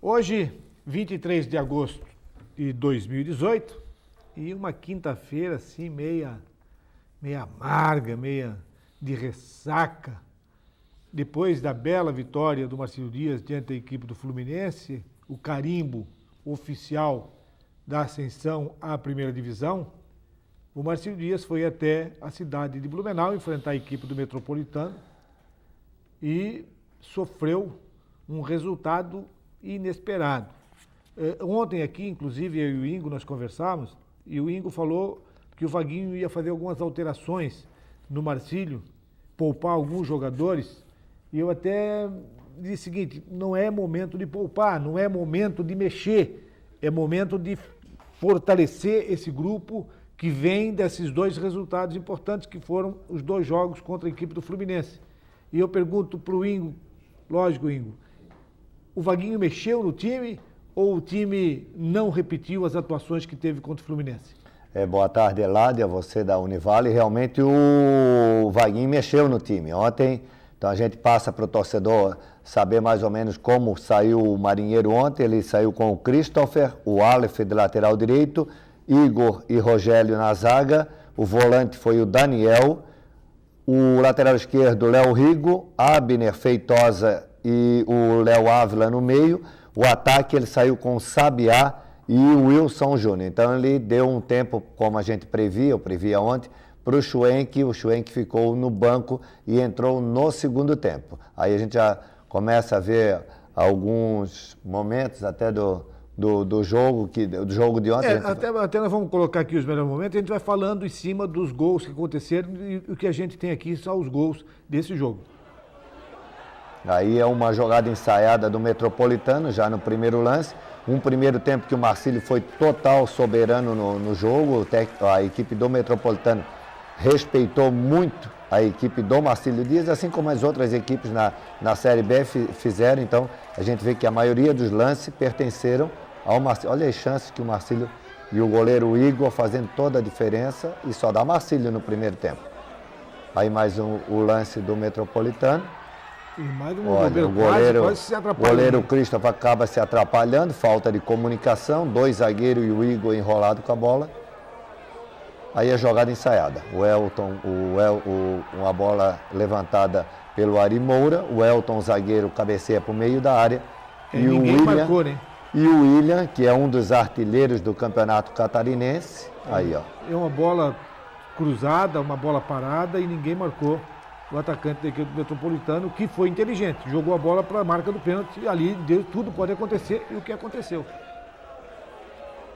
Hoje, 23 de agosto de 2018, e uma quinta-feira assim, meia amarga, meia de ressaca. Depois da bela vitória do Marcílio Dias diante da equipe do Fluminense, o carimbo oficial da ascensão à primeira divisão, o Marcílio Dias foi até a cidade de Blumenau enfrentar a equipe do Metropolitano e sofreu um resultado inesperado. Ontem aqui, inclusive, eu e o Ingo, nós conversamos, e o Ingo falou que o Vaguinho ia fazer algumas alterações no Marcílio, poupar alguns jogadores, e eu até disse o seguinte, não é momento de poupar, não é momento de mexer, é momento de fortalecer esse grupo que vem desses dois resultados importantes, que foram os dois jogos contra a equipe do Fluminense. E eu pergunto para o Ingo, lógico, Ingo, o Vaguinho mexeu no time ou o time não repetiu as atuações que teve contra o Fluminense? Boa tarde, Eladia, você da Univale. Realmente o Vaguinho mexeu no time. Ontem, então a gente passa para o torcedor saber mais ou menos como saiu o Marinheiro ontem. Ele saiu com o Christopher, o Aleph de lateral direito, Igor e Rogério na zaga. O volante foi o Daniel. O lateral esquerdo, Léo Rigo, Abner Feitosa e o Léo Ávila no meio. O ataque ele saiu com o Sabiá e o Wilson Júnior. Então ele deu um tempo, como a gente previa, eu previa ontem, para o Schwenk ficou no banco e entrou no segundo tempo. Aí a gente já começa a ver alguns momentos até do jogo de ontem. Até nós vamos colocar aqui os melhores momentos, a gente vai falando em cima dos gols que aconteceram e o que a gente tem aqui são os gols desse jogo. Aí é uma jogada ensaiada do Metropolitano, já no primeiro lance. Um primeiro tempo que o Marcílio foi total soberano no jogo. A equipe do Metropolitano respeitou muito a equipe do Marcílio Dias, assim como as outras equipes na Série B fizeram. Então, a gente vê que a maioria dos lances pertenceram ao Marcílio. Olha as chances que o Marcílio e o goleiro Igor fazendo toda a diferença e só dá Marcílio no primeiro tempo. Aí mais o lance do Metropolitano. E mais um o goleiro Christopher acaba se atrapalhando, falta de comunicação, dois zagueiros e o Igor enrolado com a bola. Aí a jogada ensaiada. O Elton, uma bola levantada pelo Ari Moura, o Elton, zagueiro, cabeceia para o meio da área. E o William marcou, né? E o William, que é um dos artilheiros do Campeonato Catarinense. Aí, ó. É uma bola cruzada, uma bola parada e ninguém marcou. O atacante da equipe do Metropolitano, que foi inteligente, jogou a bola para a marca do pênalti, ali tudo pode acontecer, e o que aconteceu.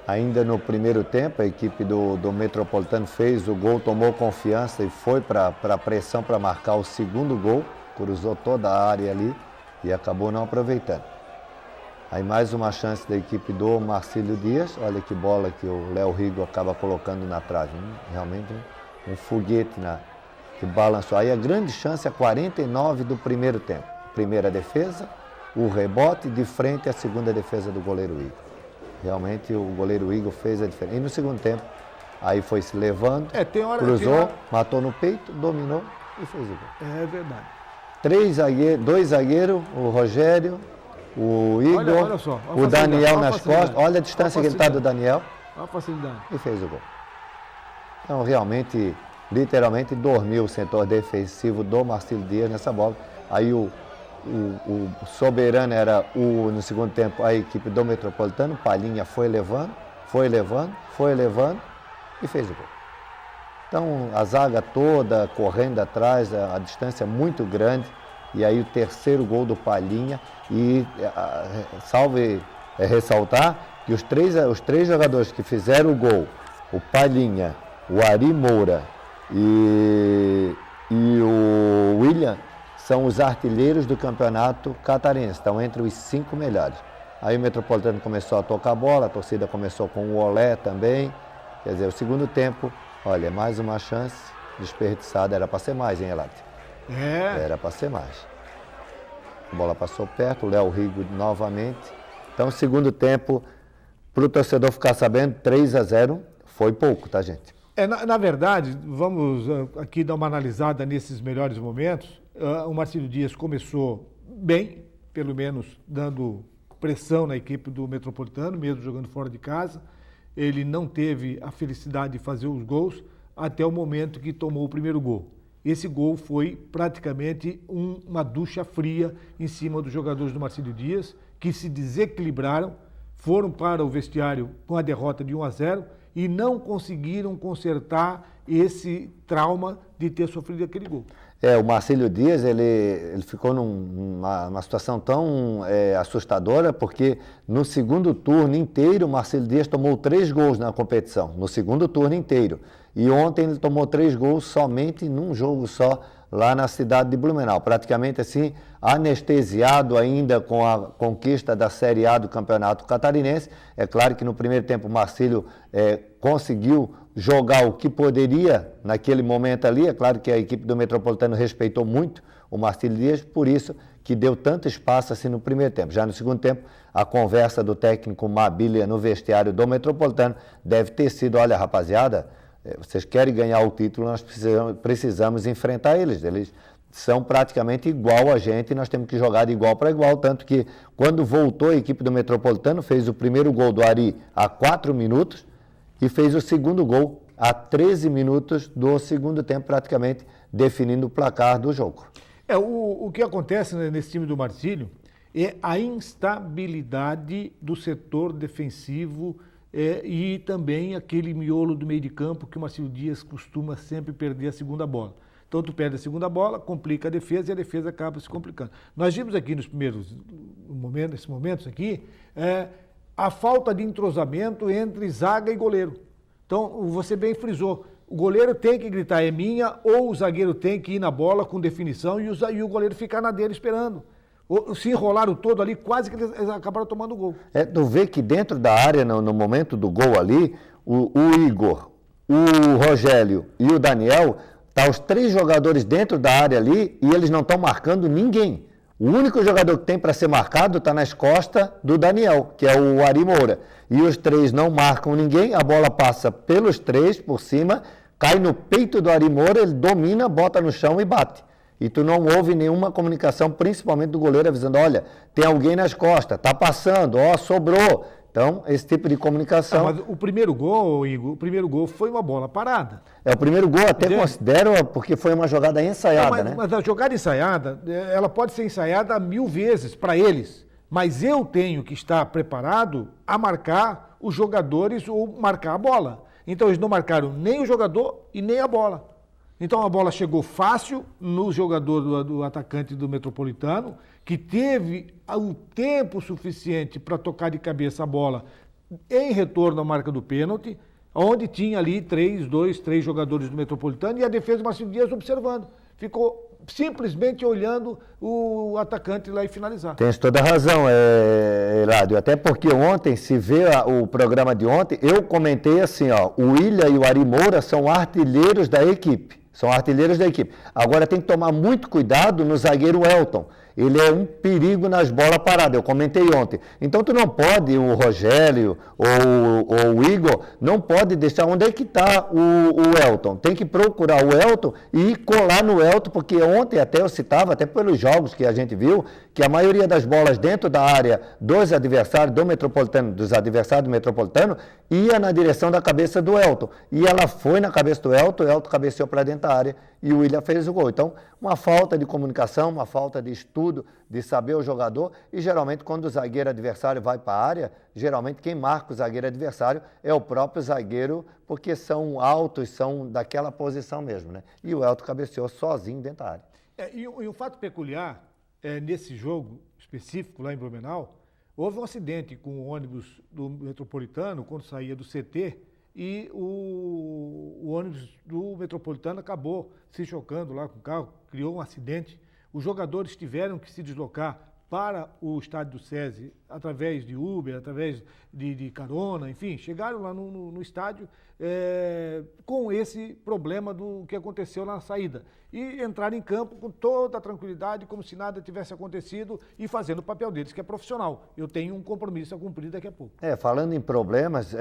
Ainda no primeiro tempo, a equipe do Metropolitano fez o gol, tomou confiança e foi para a pressão para marcar o segundo gol, cruzou toda a área ali e acabou não aproveitando. Aí mais uma chance da equipe do Marcílio Dias, olha que bola que o Léo Rigo acaba colocando na trave, realmente um foguete que balançou. Aí a grande chance é 49 do primeiro tempo. Primeira defesa, o rebote, de frente à segunda defesa do goleiro Igor. Realmente o goleiro Igor fez a diferença. E no segundo tempo, aí foi se levando, cruzou, matou no peito, dominou e fez o gol. É verdade. Dois zagueiros, o Rogério, o Igor, olha só, o Daniel nas costas. Olha a distância que ele está do Daniel. Olha a facilidade. E fez o gol. Então realmente... literalmente dormiu o setor defensivo do Marcílio Dias nessa bola. Aí o soberano era no segundo tempo a equipe do Metropolitano. Palhinha foi levando e fez o gol. Então a zaga toda correndo atrás, a distância muito grande. E aí o terceiro gol do Palhinha. E salve ressaltar que os três jogadores que fizeram o gol, o Palhinha, o Ari Moura e o William, são os artilheiros do campeonato catarinense, estão entre os 5 melhores. Aí o Metropolitano começou a tocar a bola, a torcida começou com o Olé também. Quer dizer, o segundo tempo, olha, mais uma chance desperdiçada, era para ser mais, hein, Elate? Era para ser mais. A bola passou perto, o Léo Rigo novamente. Então, segundo tempo, para o torcedor ficar sabendo, 3-0 foi pouco, tá, gente? Na verdade, vamos aqui dar uma analisada nesses melhores momentos. O Marcílio Dias começou bem, pelo menos dando pressão na equipe do Metropolitano, mesmo jogando fora de casa. Ele não teve a felicidade de fazer os gols até o momento que tomou o primeiro gol. Esse gol foi praticamente uma ducha fria em cima dos jogadores do Marcílio Dias, que se desequilibraram, foram para o vestiário com a derrota de 1-0 e não conseguiram consertar esse trauma de ter sofrido aquele gol. O Marcílio Dias, ele ficou numa situação tão assustadora, porque no segundo turno inteiro, o Marcílio Dias tomou 3 gols na competição, no segundo turno inteiro. E ontem ele tomou 3 gols somente num jogo só, lá na cidade de Blumenau. Praticamente assim, anestesiado ainda com a conquista da Série A do Campeonato Catarinense. É claro que no primeiro tempo o Marcílio conseguiu jogar o que poderia naquele momento ali. É claro que a equipe do Metropolitano respeitou muito o Marcílio Dias, por isso que deu tanto espaço assim no primeiro tempo. Já no segundo tempo, a conversa do técnico Mabília no vestiário do Metropolitano deve ter sido: olha, rapaziada, vocês querem ganhar o título, nós precisamos enfrentar eles. Eles são praticamente igual a gente e nós temos que jogar de igual para igual. Tanto que, quando voltou a equipe do Metropolitano, fez o primeiro gol do Ari a 4 minutos e fez o segundo gol a 13 minutos do segundo tempo, praticamente definindo o placar do jogo. O que acontece nesse time do Marcílio é a instabilidade do setor defensivo e também aquele miolo do meio de campo que o Marcílio Dias costuma sempre perder a segunda bola. Então, tu perde a segunda bola, complica a defesa e a defesa acaba se complicando. Nós vimos aqui nos primeiros momentos aqui, a falta de entrosamento entre zaga e goleiro. Então, você bem frisou, o goleiro tem que gritar é minha, ou o zagueiro tem que ir na bola com definição e o goleiro ficar na dele esperando. Se enrolaram todo ali, quase que eles acabaram tomando o gol. Tu vê que dentro da área, no momento do gol ali, o Igor, o Rogério e o Daniel, tá os 3 jogadores dentro da área ali e eles não estão marcando ninguém. O único jogador que tem para ser marcado está nas costas do Daniel, que é o Ari Moura. E os 3 não marcam ninguém, a bola passa pelos 3 por cima, cai no peito do Ari Moura, ele domina, bota no chão e bate. E tu não ouve nenhuma comunicação, principalmente do goleiro, avisando: olha, tem alguém nas costas, tá passando, sobrou. Então, esse tipo de comunicação... Mas o primeiro gol, Igor, foi uma bola parada. O primeiro gol até considero, porque foi uma jogada ensaiada, né? Mas a jogada ensaiada, ela pode ser ensaiada 1000 vezes para eles, mas eu tenho que estar preparado a marcar os jogadores ou marcar a bola. Então, eles não marcaram nem o jogador e nem a bola. Então a bola chegou fácil no jogador do atacante do Metropolitano, que teve o tempo suficiente para tocar de cabeça a bola em retorno à marca do pênalti, onde tinha ali 3 jogadores do Metropolitano e a defesa do Marcílio Dias observando. Ficou simplesmente olhando o atacante lá e finalizar. Tens toda a razão, Eladio. Até porque ontem, se vê o programa de ontem, eu comentei assim, o William e o Ari Moura são artilheiros da equipe. Agora tem que tomar muito cuidado no zagueiro Elton. Ele é um perigo nas bolas paradas, eu comentei ontem. Então tu não pode, o Rogério ou o Igor, não pode deixar onde é que está o Elton. Tem que procurar o Elton e colar no Elton, porque ontem até eu citava, até pelos jogos que a gente viu, que a maioria das bolas dentro da área dos adversários do Metropolitano, ia na direção da cabeça do Elton. E ela foi na cabeça do Elton, o Elton cabeceou para dentro da área e o William fez o gol. Então, uma falta de comunicação, uma falta de estudo, de saber o jogador, e geralmente quando o zagueiro adversário vai para a área, geralmente quem marca o zagueiro adversário é o próprio zagueiro, porque são altos, são daquela posição mesmo, né? E o Elton cabeceou sozinho dentro da área. E um fato peculiar, nesse jogo específico lá em Blumenau, houve um acidente com o ônibus do Metropolitano quando saía do CT, e o ônibus do Metropolitano acabou se chocando lá com o carro, criou um acidente. Os jogadores tiveram que se deslocar para o estádio do SESI através de Uber, através de carona, enfim, chegaram lá no estádio com esse problema do que aconteceu na saída. E entraram em campo com toda a tranquilidade, como se nada tivesse acontecido e fazendo o papel deles, que é profissional. Eu tenho um compromisso a cumprir daqui a pouco. Falando em problemas,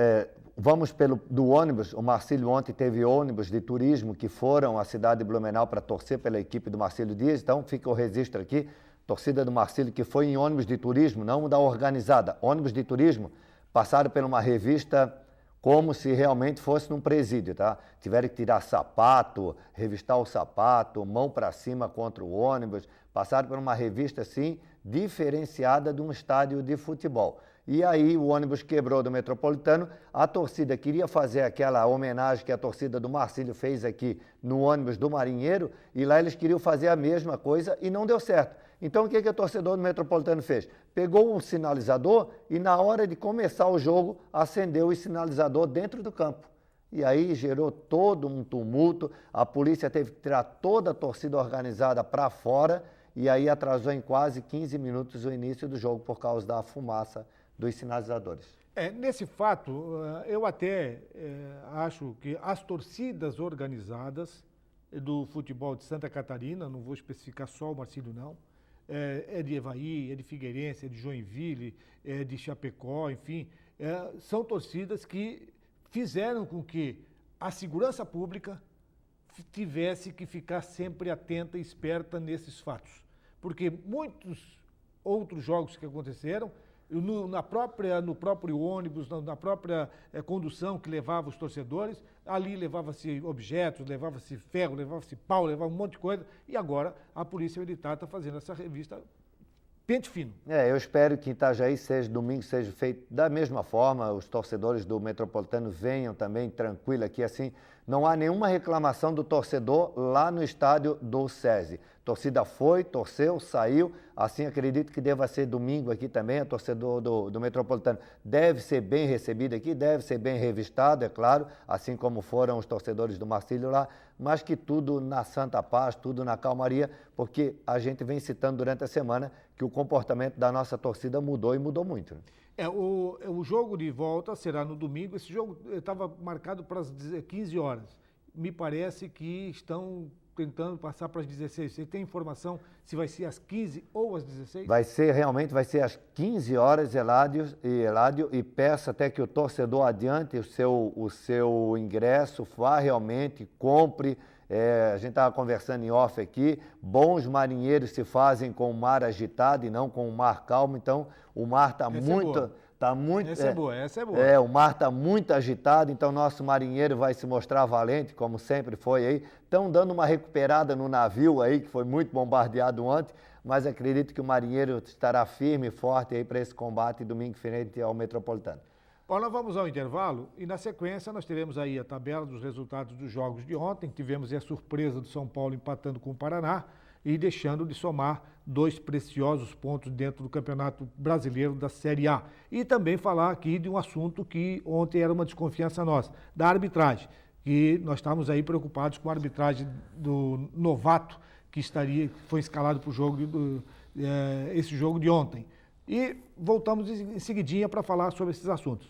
vamos do ônibus. O Marcílio ontem teve ônibus de turismo que foram à cidade de Blumenau para torcer pela equipe do Marcílio Dias, então fica o registro aqui. torcida do Marcílio que foi em ônibus de turismo, não da organizada, ônibus de turismo, passaram por uma revista como se realmente fosse num presídio, tá? Tiveram que tirar sapato, revistar o sapato, mão para cima contra o ônibus, passaram por uma revista assim, diferenciada de um estádio de futebol. E aí o ônibus quebrou do Metropolitano, a torcida queria fazer aquela homenagem que a torcida do Marcílio fez aqui no ônibus do Marinheiro, e lá eles queriam fazer a mesma coisa e não deu certo. Então o que o torcedor do Metropolitano fez? Pegou um sinalizador e na hora de começar o jogo acendeu o sinalizador dentro do campo. E aí gerou todo um tumulto, a polícia teve que tirar toda a torcida organizada para fora e aí atrasou em quase 15 minutos o início do jogo por causa da fumaça dos sinalizadores. Nesse fato, eu até acho que as torcidas organizadas do futebol de Santa Catarina, não vou especificar só o Marcílio não, é de Avaí, é de Figueirense, é de Joinville, é de Chapecó, enfim, são torcidas que fizeram com que a segurança pública tivesse que ficar sempre atenta e esperta nesses fatos. Porque muitos outros jogos que aconteceram, no próprio ônibus, na própria condução que levava os torcedores, ali levava-se objetos, levava-se ferro, levava-se pau, levava um monte de coisa, e agora a Polícia Militar está fazendo essa revista pente fino. Eu espero que em Itajaí domingo seja feito da mesma forma, os torcedores do Metropolitano venham também tranquilo aqui, assim, não há nenhuma reclamação do torcedor lá no estádio do SESI. Torcida foi, torceu, saiu, assim acredito que deva ser domingo aqui também, a torcedor do Metropolitano deve ser bem recebido aqui, deve ser bem revistado, é claro, assim como foram os torcedores do Marcílio lá, mas que tudo na santa paz, tudo na calmaria, porque a gente vem citando durante a semana que o comportamento da nossa torcida mudou e mudou muito. O jogo de volta será no domingo, esse jogo estava marcado para as 15 horas, me parece que estão tentando passar para as 16. Você tem informação se vai ser às 15 ou às 16? Vai ser às 15 horas, Eládio, e peço até que o torcedor adiante o seu ingresso, vá realmente, compre. A gente estava conversando em off aqui, bons marinheiros se fazem com o mar agitado e não com o mar calmo, então o mar está muito... Essa é boa. O mar está muito agitado, então nosso marinheiro vai se mostrar valente, como sempre foi aí. Estão dando uma recuperada no navio aí, que foi muito bombardeado ontem, mas acredito que o marinheiro estará firme e forte aí para esse combate domingo frente ao Metropolitano. Bom, nós vamos ao intervalo e na sequência nós teremos aí a tabela dos resultados dos jogos de ontem. Tivemos a surpresa do São Paulo empatando com o Paraná e deixando de somar 2 preciosos pontos dentro do Campeonato Brasileiro da Série A. E também falar aqui de um assunto que ontem era uma desconfiança nossa, da arbitragem, que nós estávamos aí preocupados com a arbitragem do novato que foi escalado para o jogo, esse jogo de ontem. E voltamos em seguidinha para falar sobre esses assuntos.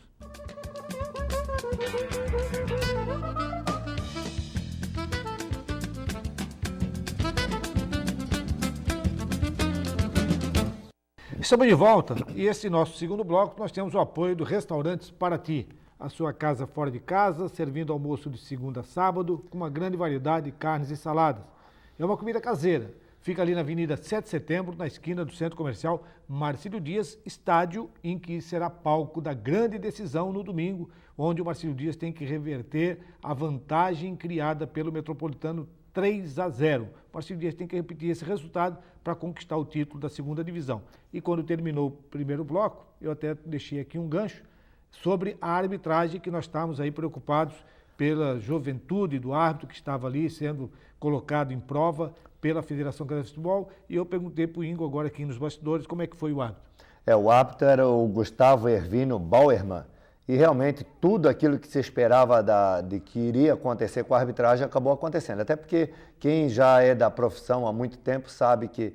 Estamos de volta e esse nosso segundo bloco nós temos o apoio do Restaurantes Paraty, a sua casa fora de casa, servindo almoço de segunda a sábado, com uma grande variedade de carnes e saladas. É uma comida caseira. Fica ali na Avenida 7 de Setembro, na esquina do Centro Comercial Marcílio Dias, estádio em que será palco da grande decisão no domingo, onde o Marcílio Dias tem que reverter a vantagem criada pelo Metropolitano 3-0. O Marcílio Dias tem que repetir esse resultado para conquistar o título da segunda divisão. E quando terminou o primeiro bloco, eu até deixei aqui um gancho sobre a arbitragem, que nós estávamos aí preocupados pela juventude do árbitro que estava ali sendo colocado em prova pela Federação Catarinense de Futebol, e eu perguntei para o Ingo agora aqui nos bastidores como é que foi o árbitro. O árbitro era o Gustavo Hervino Bauerman, e realmente tudo aquilo que se esperava de que iria acontecer com a arbitragem acabou acontecendo. Até porque quem já é da profissão há muito tempo sabe que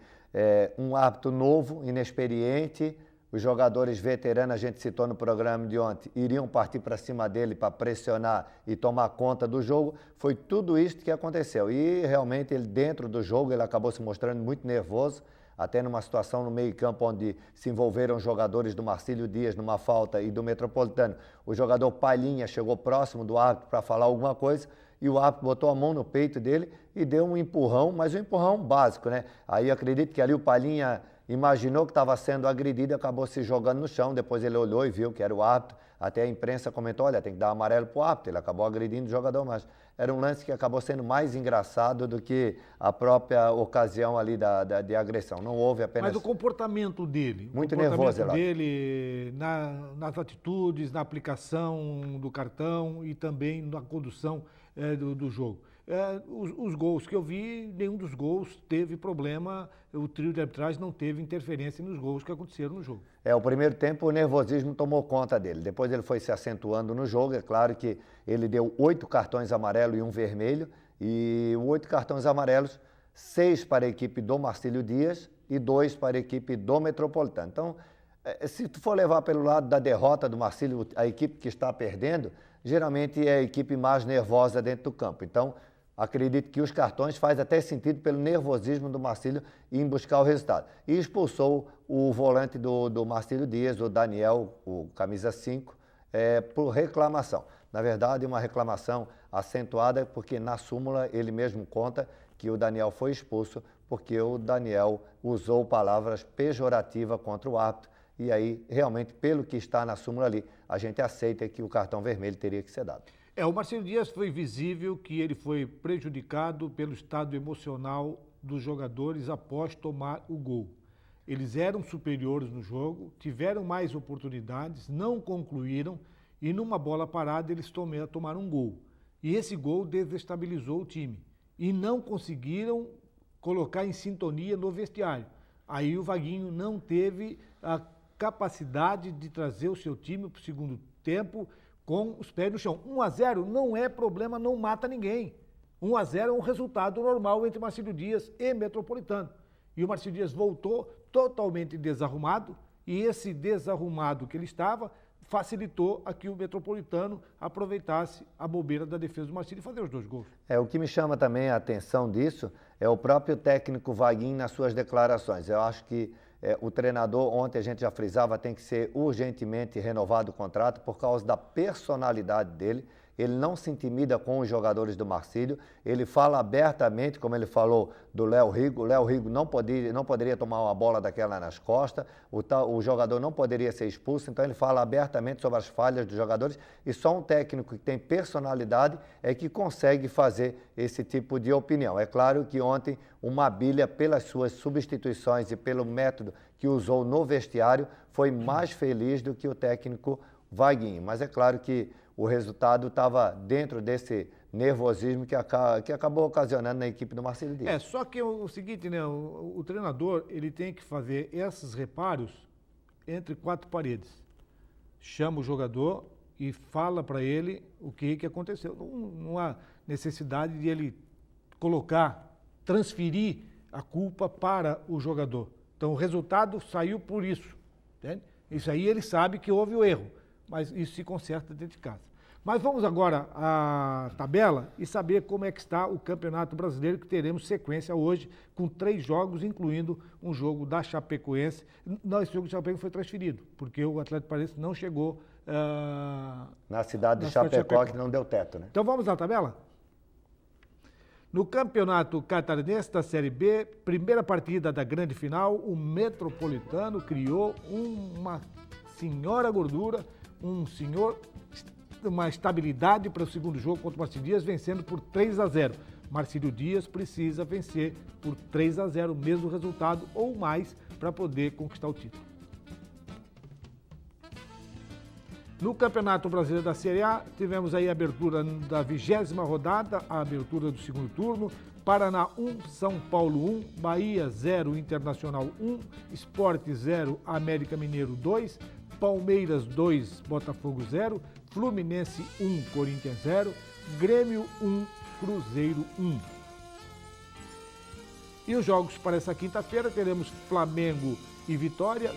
um árbitro novo, inexperiente, os jogadores veteranos, a gente citou no programa de ontem, iriam partir para cima dele para pressionar e tomar conta do jogo. Foi tudo isso que aconteceu. E realmente ele dentro do jogo ele acabou se mostrando muito nervoso, até numa situação no meio-campo onde se envolveram jogadores do Marcílio Dias numa falta e do Metropolitano. O jogador Palhinha chegou próximo do árbitro para falar alguma coisa e o árbitro botou a mão no peito dele e deu um empurrão, mas um empurrão básico, né? Aí eu acredito que ali o Palhinha imaginou que estava sendo agredido e acabou se jogando no chão, depois ele olhou e viu que era o árbitro, até a imprensa comentou, olha, tem que dar amarelo pro árbitro, ele acabou agredindo o jogador, mas era um lance que acabou sendo mais engraçado do que a própria ocasião ali de agressão. Não houve apenas... Mas o comportamento dele? Muito nervoso, Elato. Dele nas atitudes, na aplicação do cartão e também na condução do jogo. Os gols que eu vi, nenhum dos gols teve problema, o trio de arbitragem não teve interferência nos gols que aconteceram no jogo. O primeiro tempo o nervosismo tomou conta dele, depois ele foi se acentuando no jogo, é claro que ele deu 8 cartões amarelos e um vermelho, e 8 cartões amarelos, 6 para a equipe do Marcílio Dias e 2 para a equipe do Metropolitano. Então, se tu for levar pelo lado da derrota do Marcílio, a equipe que está perdendo, geralmente é a equipe mais nervosa dentro do campo. Então, acredito que os cartões faz até sentido pelo nervosismo do Marcílio em buscar o resultado. E expulsou o volante do Marcílio Dias, o Daniel, o camisa 5, por reclamação. Na verdade, uma reclamação acentuada, porque na súmula ele mesmo conta que o Daniel foi expulso porque o Daniel usou palavras pejorativas contra o árbitro. E aí, realmente, pelo que está na súmula ali, a gente aceita que o cartão vermelho teria que ser dado. O Marcílio Dias foi visível que ele foi prejudicado pelo estado emocional dos jogadores após tomar o gol. Eles eram superiores no jogo, tiveram mais oportunidades, não concluíram e numa bola parada eles tomaram um gol. E esse gol desestabilizou o time e não conseguiram colocar em sintonia no vestiário. Aí o Vaguinho não teve a capacidade de trazer o seu time para o segundo tempo com os pés no chão. 1-0 não é problema, não mata ninguém. 1-0 é um resultado normal entre Marcílio Dias e Metropolitano. E o Marcílio Dias voltou totalmente desarrumado, e esse desarrumado que ele estava facilitou a que o Metropolitano aproveitasse a bobeira da defesa do Marcílio e fazer os 2 gols. O que me chama também a atenção disso é o próprio técnico Vaguinho nas suas declarações. Eu acho que o treinador, ontem a gente já frisava, tem que ser urgentemente renovado o contrato por causa da personalidade dele. Ele não se intimida com os jogadores do Marcílio, ele fala abertamente, como ele falou do Léo Rigo. O Léo Rigo não poderia tomar uma bola daquela nas costas, o jogador não poderia ser expulso, então ele fala abertamente sobre as falhas dos jogadores, e só um técnico que tem personalidade é que consegue fazer esse tipo de opinião. É claro que ontem o Mabilha, pelas suas substituições e pelo método que usou no vestiário, foi mais feliz do que o técnico Vaguinho, mas é claro que o resultado estava dentro desse nervosismo que acabou ocasionando na equipe do Marcílio Dias. Só que o seguinte, né, o treinador ele tem que fazer esses reparos entre 4 paredes. Chama o jogador e fala para ele o que aconteceu. Não há necessidade de ele transferir a culpa para o jogador. Então o resultado saiu por isso. Entende? Isso aí ele sabe que houve o erro, mas isso se conserta dentro de casa. Mas vamos agora à tabela e saber como é que está o Campeonato Brasileiro, que teremos sequência hoje, com 3 jogos, incluindo um jogo da Chapecoense. Não, esse jogo de Chapecoense foi transferido, porque o Atlético Paranaense não chegou... na cidade de Chapecó, que não deu teto, né? Então vamos à tabela? No Campeonato Catarinense da Série B, primeira partida da grande final, o Metropolitano criou uma senhora gordura, uma estabilidade para o segundo jogo contra o Marcílio Dias, vencendo por 3-0. Marcílio Dias precisa vencer por 3-0, mesmo resultado ou mais, para poder conquistar o título. No Campeonato Brasileiro da Série A, tivemos aí a abertura da 20ª rodada, a abertura do segundo turno. Paraná 1, São Paulo 1, Bahia 0, Internacional 1, Sport 0, América Mineiro 2, Palmeiras 2, Botafogo 0, Fluminense 1, Corinthians 0, Grêmio 1, Cruzeiro 1. E os jogos para essa quinta-feira teremos Flamengo e Vitória.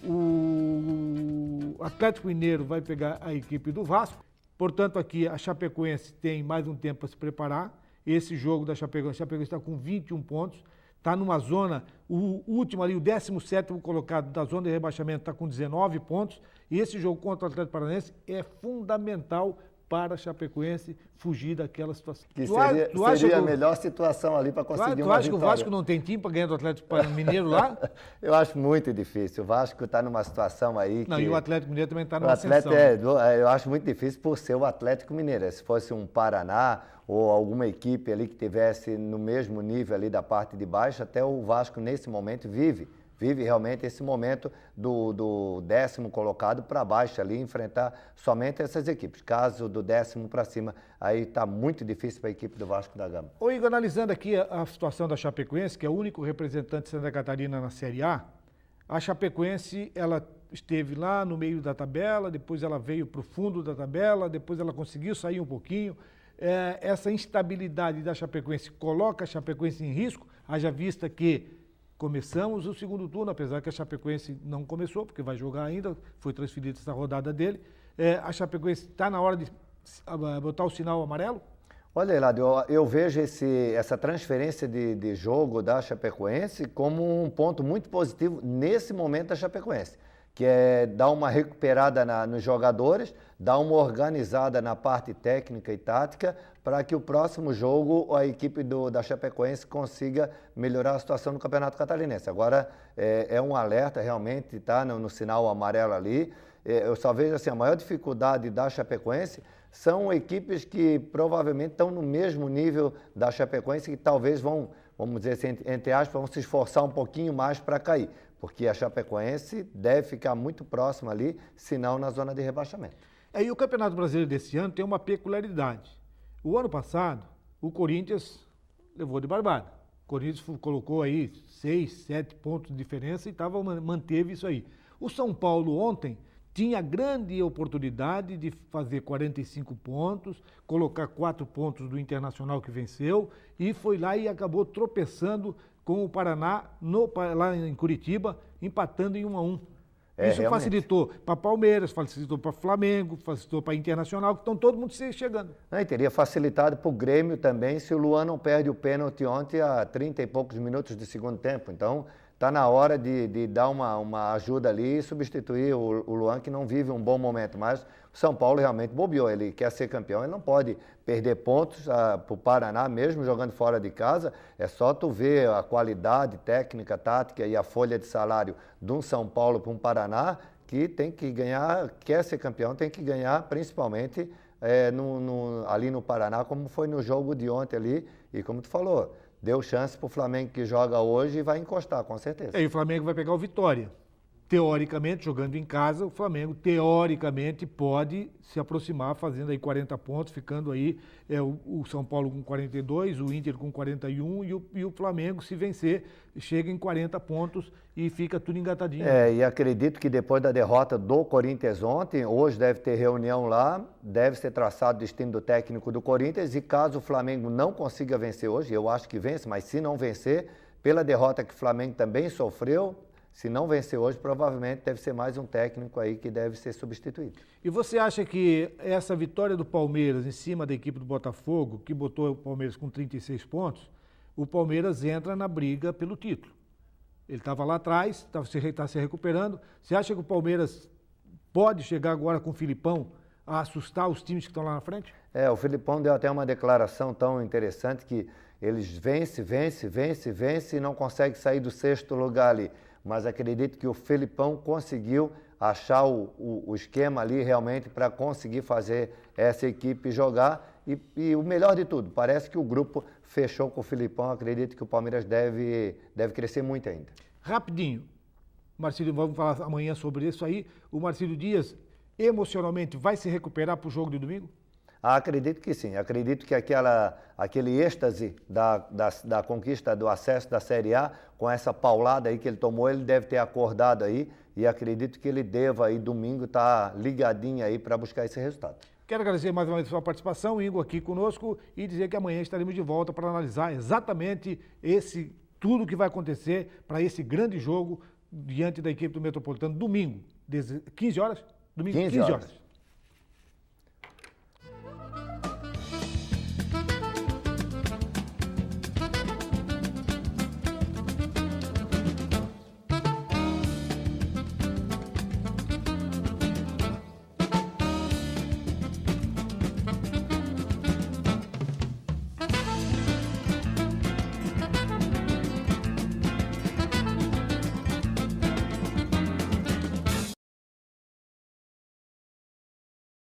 O Atlético Mineiro vai pegar a equipe do Vasco. Portanto, aqui a Chapecoense tem mais um tempo para se preparar. Esse jogo da Chapecoense está com 21 pontos. Está numa zona, o último ali, o 17º colocado da zona de rebaixamento está com 19 pontos. E esse jogo contra o Atlético Paranaense é fundamental para a Chapecoense fugir daquela situação. Que seria a melhor situação ali para conseguir uma vitória. Tu acha que o Vasco não tem time para ganhar do Atlético Mineiro lá? Eu acho muito difícil. O Vasco está numa situação aí que... Não, e o Atlético Mineiro também está numa ascensão. Eu acho muito difícil por ser o Atlético Mineiro. Se fosse um Paraná ou alguma equipe ali que tivesse no mesmo nível ali da parte de baixo, até o Vasco nesse momento vive realmente esse momento do 10º colocado para baixo ali, enfrentar somente essas equipes. Caso do 10º para cima, aí está muito difícil para a equipe do Vasco da Gama. Ô Igor, analisando aqui a situação da Chapecoense, que é o único representante de Santa Catarina na Série A, a Chapecoense, ela esteve lá no meio da tabela, depois ela veio para o fundo da tabela, depois ela conseguiu sair um pouquinho. Essa instabilidade da Chapecoense coloca a Chapecoense em risco, haja vista que começamos o segundo turno, apesar que a Chapecoense não começou, porque vai jogar ainda, foi transferida essa rodada dele. A Chapecoense está na hora de botar o sinal amarelo? Olha, Eladio, eu vejo essa transferência de jogo da Chapecoense como um ponto muito positivo nesse momento da Chapecoense, que é dar uma recuperada nos jogadores, dar uma organizada na parte técnica e tática, para que o próximo jogo a equipe da Chapecoense consiga melhorar a situação no Campeonato Catarinense. Agora, é um alerta realmente, tá no sinal amarelo ali. Eu só vejo assim, a maior dificuldade da Chapecoense são equipes que provavelmente estão no mesmo nível da Chapecoense, que talvez vamos dizer assim, entre aspas, vão se esforçar um pouquinho mais para cair, porque a Chapecoense deve ficar muito próxima ali, se não na zona de rebaixamento. E o Campeonato Brasileiro desse ano tem uma peculiaridade. O ano passado, o Corinthians levou de barbada. O Corinthians colocou aí 6, 7 pontos de diferença e manteve isso aí. O São Paulo ontem tinha grande oportunidade de fazer 45 pontos, colocar 4 pontos do Internacional que venceu e foi lá e acabou tropeçando com o Paraná lá em Curitiba, empatando em 1-1. Isso realmente facilitou para Palmeiras, facilitou para Flamengo, facilitou para Internacional, que estão todo mundo chegando. E teria facilitado para o Grêmio também se o Luan não perde o pênalti ontem a 30 e poucos minutos de segundo tempo. Então, está na hora de dar uma ajuda ali e substituir o Luan, que não vive um bom momento. Mas o São Paulo realmente bobeou, ele quer ser campeão, ele não pode perder pontos para o Paraná, mesmo jogando fora de casa. É só tu ver a qualidade técnica, tática e a folha de salário de um São Paulo para um Paraná, que tem que ganhar, quer ser campeão, tem que ganhar principalmente ali no Paraná, como foi no jogo de ontem ali, e como tu falou, deu chance para o Flamengo que joga hoje e vai encostar, com certeza. E o Flamengo vai pegar o Vitória. Teoricamente, jogando em casa, o Flamengo, teoricamente, pode se aproximar, fazendo aí 40 pontos, ficando aí o São Paulo com 42, o Inter com 41 e o Flamengo, se vencer, chega em 40 pontos e fica tudo engatadinho. E acredito que depois da derrota do Corinthians ontem, hoje deve ter reunião lá, deve ser traçado o destino do técnico do Corinthians e caso o Flamengo não consiga vencer hoje, eu acho que vence, mas se não vencer, pela derrota que o Flamengo também sofreu, se não vencer hoje, provavelmente deve ser mais um técnico aí que deve ser substituído. E você acha que essa vitória do Palmeiras em cima da equipe do Botafogo, que botou o Palmeiras com 36 pontos, o Palmeiras entra na briga pelo título? Ele estava lá atrás, está se recuperando. Você acha que o Palmeiras pode chegar agora com o Filipão a assustar os times que estão lá na frente? O Filipão deu até uma declaração tão interessante que eles vencem e não conseguem sair do 6º lugar ali. Mas acredito que o Felipão conseguiu achar o esquema ali realmente para conseguir fazer essa equipe jogar. E o melhor de tudo, parece que o grupo fechou com o Felipão. Acredito que o Palmeiras deve crescer muito ainda. Rapidinho, Marcílio, vamos falar amanhã sobre isso aí. O Marcílio Dias, emocionalmente, vai se recuperar para o jogo de domingo? Acredito que sim. Acredito que aquele êxtase da conquista do acesso da Série A, com essa paulada aí que ele tomou, ele deve ter acordado aí e acredito que ele deva aí domingo estar ligadinho aí para buscar esse resultado. Quero agradecer mais uma vez a sua participação, Igor, aqui conosco e dizer que amanhã estaremos de volta para analisar exatamente tudo que vai acontecer para esse grande jogo diante da equipe do Metropolitano, domingo, 15 horas? Domingo, 15 horas.